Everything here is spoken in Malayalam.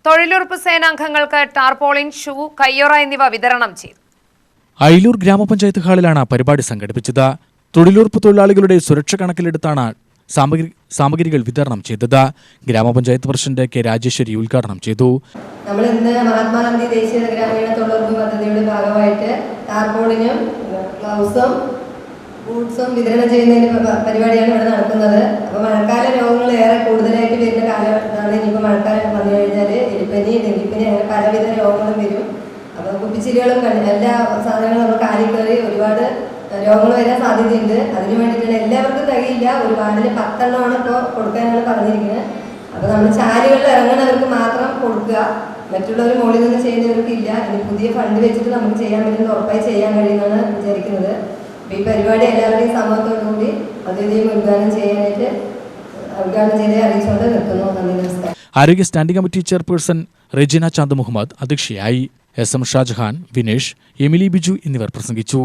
തൊഴിലുറപ്പ് സേനാംഗങ്ങൾക്ക് ടാർപോളിൻ, ഷൂ, കയ്യൊറ എന്നിവ വിതരണം ചെയ്തു. അയിലൂർ ഗ്രാമപഞ്ചായത്ത് ഹാളിലാണ് പരിപാടി സംഘടിപ്പിച്ചത്. തൊഴിലുറപ്പ് തൊഴിലാളികളുടെ സുരക്ഷ കണക്കിലെടുത്താണ് സാമഗ്രികൾ വിതരണം ചെയ്തത്. ഗ്രാമപഞ്ചായത്ത് പ്രസിഡന്റ് കെ രാജേശ്വരി ഉദ്ഘാടനം ചെയ്തു. നമ്മൾ ഇന്ന് മഹാത്മാഗാന്ധി ദേശീയ ഗ്രാമീണ തൊഴിലുറപ്പ് പദ്ധതിയുടെ ഭാഗമായിട്ട് ടാർപോളിനും ഗ്ലൗസും ബൂട്ട്സും വിതരണം ചെയ്യുന്നതിന് പരിപാടിയാണ് ഇവിടെ നടക്കുന്നത്. അപ്പോൾ മഴക്കാല രോഗങ്ങൾ ഏറെ കൂടുതലായിട്ട് വരുന്ന കാലത്താണ്. ഇനിയിപ്പോൾ മഴക്കാലം വന്നു കഴിഞ്ഞാൽ എലിപ്പനി, ഡെങ്കിപ്പനി അങ്ങനെ പലവിധ രോഗങ്ങളും വരും. അപ്പോൾ കുപ്പിച്ചിരികളും എല്ലാ സാധനങ്ങളും നമ്മൾ കാലിൽ കയറി ഒരുപാട് രോഗങ്ങൾ വരാൻ സാധ്യതയുണ്ട്. അതിന് വേണ്ടിയിട്ടാണ് എല്ലാവർക്കും തികയില്ല. ഒരു വാർഡിന് 10 എണ്ണമാണ് ഇപ്പോൾ കൊടുക്കാനാണ് പറഞ്ഞിരിക്കുന്നത്. അപ്പോൾ നമ്മൾ ചാലുകളിൽ ഇറങ്ങുന്നവർക്ക് മാത്രം കൊടുക്കുക, മറ്റുള്ളവർ മുകളിൽ നിന്ന് ചെയ്യുന്നവർക്ക് ഇല്ല. ഇനി പുതിയ ഫണ്ട് വെച്ചിട്ട് നമുക്ക് ചെയ്യാൻ പറ്റുന്ന ഉറപ്പായി ചെയ്യാൻ കഴിയുമെന്നാണ് വിചാരിക്കുന്നത്. അപ്പോൾ ഈ പരിപാടി എല്ലാവരുടെയും സമ്മതത്തോടുകൂടി അദ്വിതീയം ഉദ്ഘാടനം ചെയ്ത് അറിയിച്ചുകൊണ്ട് നിർത്തുന്നു. നന്ദി, നമസ്കാരം. ആരോഗ്യ standing committee chairperson Regina Chand Muhammad അധ്യക്ഷയായി. SM ഷാജഹാൻ, വിനേഷ്, എമിലി ബിജു എന്നിവർ പ്രസംഗിച്ചു.